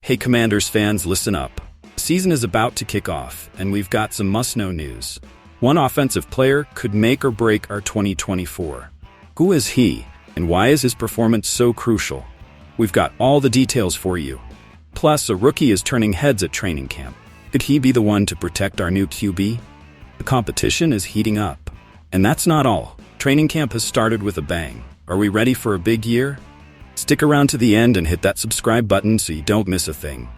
Hey Commanders fans, listen up. The season is about to kick off, and we've got some must-know news. One offensive player could make or break our 2024. Who is he, and why is his performance so crucial? We've got all the details for you. Plus, a rookie is turning heads at training camp. Could he be the one to protect our new QB? The competition is heating up. And that's not all. Training camp has started with a bang. Are we ready for a big year? Stick around to the end and hit that subscribe button so you don't miss a thing.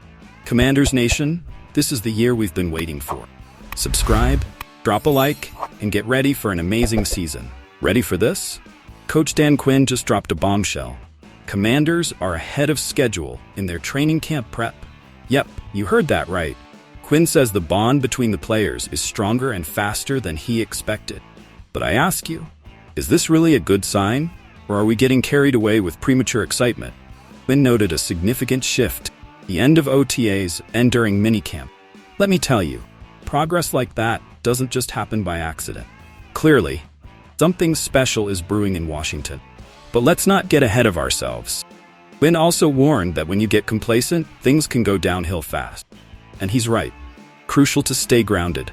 Commanders Nation, this is the year we've been waiting for. Subscribe, drop a like, and get ready for an amazing season. Ready for this? Coach Quinn just dropped a bombshell. Commanders are ahead of schedule in their training camp prep. Yep, you heard that right. Quinn says the bond between the players is stronger and faster than he expected. But I ask you, is this really a good sign? Or are we getting carried away with premature excitement? Quinn noted a significant shift, the end of OTAs and during minicamp. Let me tell you, progress like that doesn't just happen by accident. Clearly, something special is brewing in Washington. But let's not get ahead of ourselves. Quinn also warned that when you get complacent, things can go downhill fast. And he's right. Crucial to stay grounded.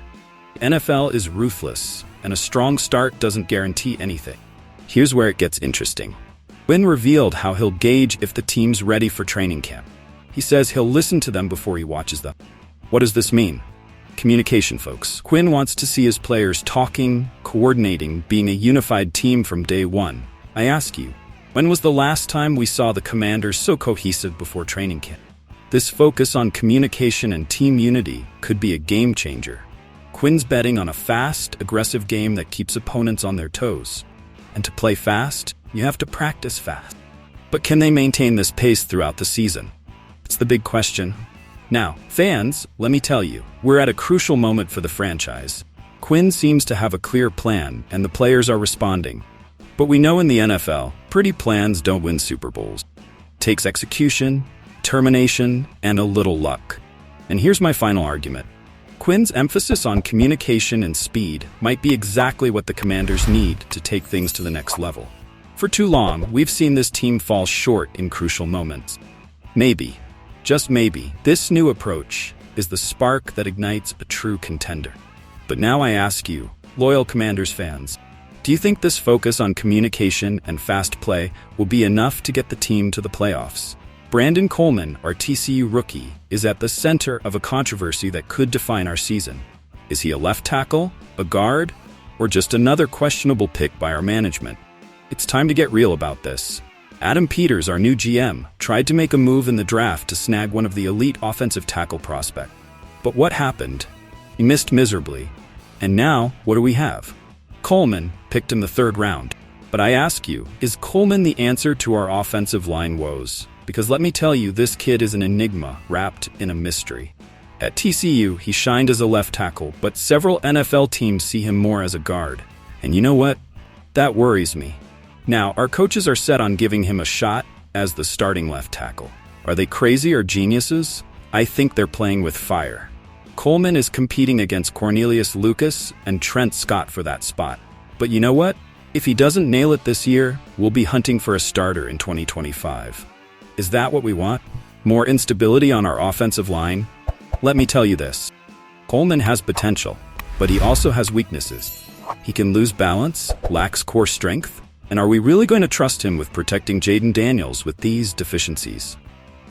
The NFL is ruthless, and a strong start doesn't guarantee anything. Here's where it gets interesting. Quinn revealed how he'll gauge if the team's ready for training camp. He says he'll listen to them before he watches them. What does this mean? Communication, folks. Quinn wants to see his players talking, coordinating, being a unified team from day one. I ask you, when was the last time we saw the Commanders so cohesive before training camp? This focus on communication and team unity could be a game changer. Quinn's betting on a fast, aggressive game that keeps opponents on their toes. And to play fast, you have to practice fast. But can they maintain this pace throughout the season? It's the big question. Now, fans, let me tell you, we're at a crucial moment for the franchise. Quinn seems to have a clear plan, and the players are responding. But we know in the NFL, pretty plans don't win Super Bowls. It takes execution, determination, and a little luck. And here's my final argument. Quinn's emphasis on communication and speed might be exactly what the Commanders need to take things to the next level. For too long, we've seen this team fall short in crucial moments. Maybe, just maybe, this new approach is the spark that ignites a true contender. But now I ask you, loyal Commanders fans, do you think this focus on communication and fast play will be enough to get the team to the playoffs? Coleman, our TCU rookie, is at the center of a controversy that could define our season. Is he a left tackle, a guard, or just another questionable pick by our management? It's time to get real about this. Adam Peters, our new GM, tried to make a move in the draft to snag one of the elite offensive tackle prospects. But what happened? He missed miserably. And now, what do we have? Coleman picked in the third round. But I ask you, is Coleman the answer to our offensive line woes? Because let me tell you, this kid is an enigma wrapped in a mystery. At TCU, he shined as a left tackle, but several NFL teams see him more as a guard. And you know what? That worries me. Now, our coaches are set on giving him a shot as the starting left tackle. Are they crazy or geniuses? I think they're playing with fire. Coleman is competing against Cornelius Lucas and Trent Scott for that spot. But you know what? If he doesn't nail it this year, we'll be hunting for a starter in 2025. Is that what we want? More instability on our offensive line? Let me tell you this. Coleman has potential, but he also has weaknesses. He can lose balance, lacks core strength, and are we really going to trust him with protecting Jaden Daniels with these deficiencies?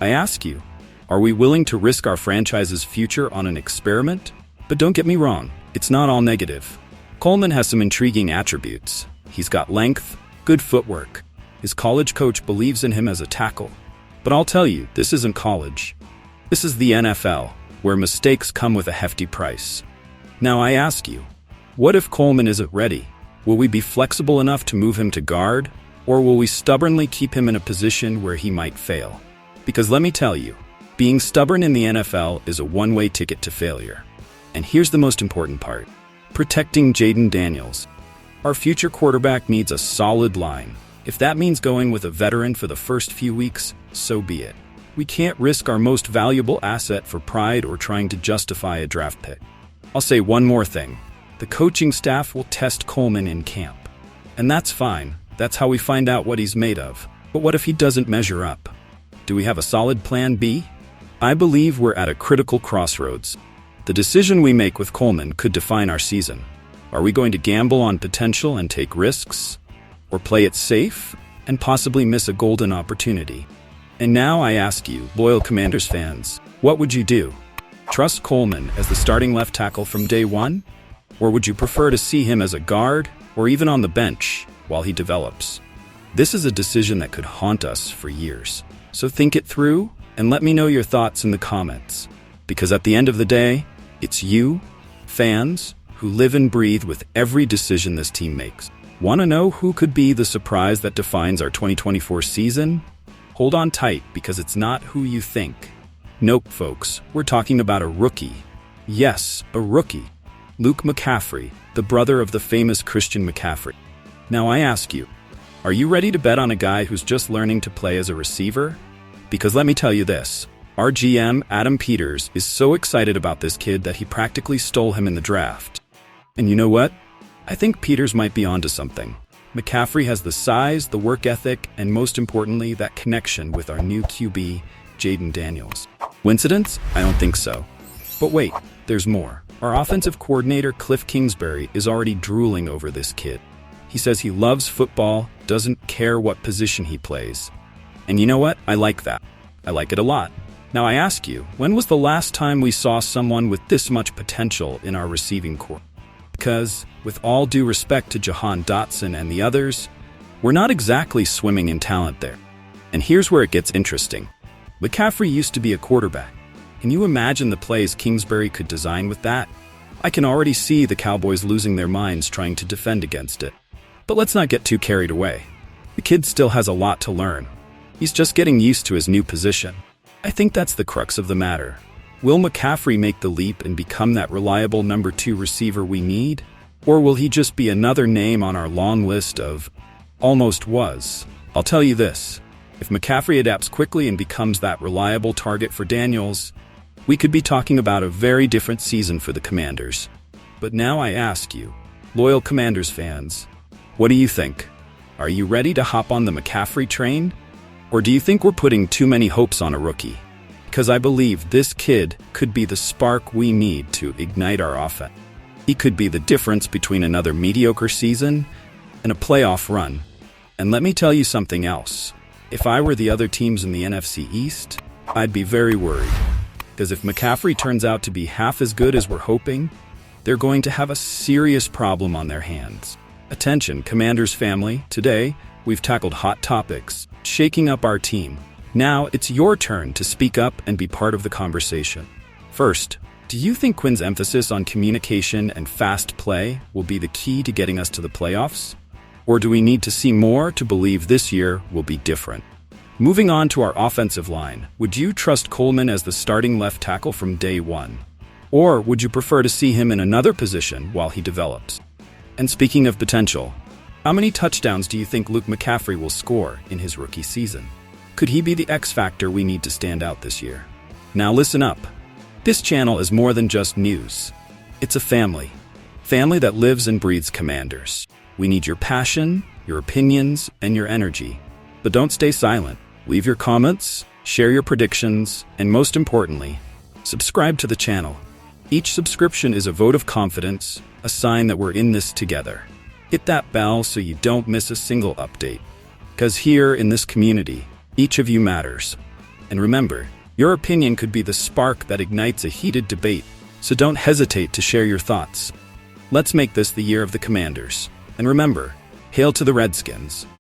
I ask you, are we willing to risk our franchise's future on an experiment? But don't get me wrong, it's not all negative. Coleman has some intriguing attributes. He's got length, good footwork. His college coach believes in him as a tackle. But I'll tell you, this isn't college. This is the NFL, where mistakes come with a hefty price. Now I ask you, what if Coleman isn't ready? Will we be flexible enough to move him to guard, or will we stubbornly keep him in a position where he might fail? Because let me tell you, being stubborn in the NFL is a one-way ticket to failure. And here's the most important part. Protecting Jaden Daniels. Our future quarterback needs a solid line. If that means going with a veteran for the first few weeks, so be it. We can't risk our most valuable asset for pride or trying to justify a draft pick. I'll say one more thing. The coaching staff will test Coleman in camp. And that's fine. That's how we find out what he's made of. But what if he doesn't measure up? Do we have a solid plan B? I believe we're at a critical crossroads. The decision we make with Coleman could define our season. Are we going to gamble on potential and take risks? Or play it safe and possibly miss a golden opportunity? And now I ask you, loyal Commanders fans, what would you do? Trust Coleman as the starting left tackle from day one? Or would you prefer to see him as a guard or even on the bench while he develops? This is a decision that could haunt us for years. So think it through and let me know your thoughts in the comments. Because at the end of the day, it's you, fans, who live and breathe with every decision this team makes. Want to know who could be the surprise that defines our 2024 season? Hold on tight because it's not who you think. Nope, folks, we're talking about a rookie. Yes, a rookie. Luke McCaffrey, the brother of the famous Christian McCaffrey. Now I ask you, are you ready to bet on a guy who's just learning to play as a receiver? Because let me tell you this, our GM, Adam Peters, is so excited about this kid that he practically stole him in the draft. And you know what? I think Peters might be onto something. McCaffrey has the size, the work ethic, and most importantly, that connection with our new QB, Jaden Daniels. Coincidence? I don't think so. But wait, there's more. Our offensive coordinator, Cliff Kingsbury, is already drooling over this kid. He says he loves football, doesn't care what position he plays. And you know what? I like that. I like it a lot. Now I ask you, when was the last time we saw someone with this much potential in our receiving corps? Because, with all due respect to Jahan Dotson and the others, we're not exactly swimming in talent there. And here's where it gets interesting. McCaffrey used to be a quarterback. Can you imagine the plays Kingsbury could design with that? I can already see the Cowboys losing their minds trying to defend against it. But let's not get too carried away. The kid still has a lot to learn. He's just getting used to his new position. I think that's the crux of the matter. Will McCaffrey make the leap and become that reliable number 2 receiver we need? Or will he just be another name on our long list of almost was? I'll tell you this, if McCaffrey adapts quickly and becomes that reliable target for Daniels, we could be talking about a very different season for the Commanders. But now I ask you, loyal Commanders fans, what do you think? Are you ready to hop on the McCaffrey train? Or do you think we're putting too many hopes on a rookie? Because I believe this kid could be the spark we need to ignite our offense. He could be the difference between another mediocre season and a playoff run. And let me tell you something else. If I were the other teams in the NFC East, I'd be very worried. Because if McCaffrey turns out to be half as good as we're hoping, they're going to have a serious problem on their hands. Attention, Commanders family. Today, we've tackled hot topics, shaking up our team. Now, it's your turn to speak up and be part of the conversation. First, do you think Quinn's emphasis on communication and fast play will be the key to getting us to the playoffs? Or do we need to see more to believe this year will be different? Moving on to our offensive line, would you trust Coleman as the starting left tackle from day one? Or would you prefer to see him in another position while he develops? And speaking of potential, how many touchdowns do you think Luke McCaffrey will score in his rookie season? Could he be the X factor we need to stand out this year? Now listen up. This channel is more than just news. It's a family. Family that lives and breathes Commanders. We need your passion, your opinions, and your energy. But don't stay silent. Leave your comments, share your predictions, and most importantly, subscribe to the channel. Each subscription is a vote of confidence, a sign that we're in this together. Hit that bell so you don't miss a single update. Because here in this community, each of you matters. And remember, your opinion could be the spark that ignites a heated debate, so don't hesitate to share your thoughts. Let's make this the year of the Commanders. And remember, hail to the Redskins.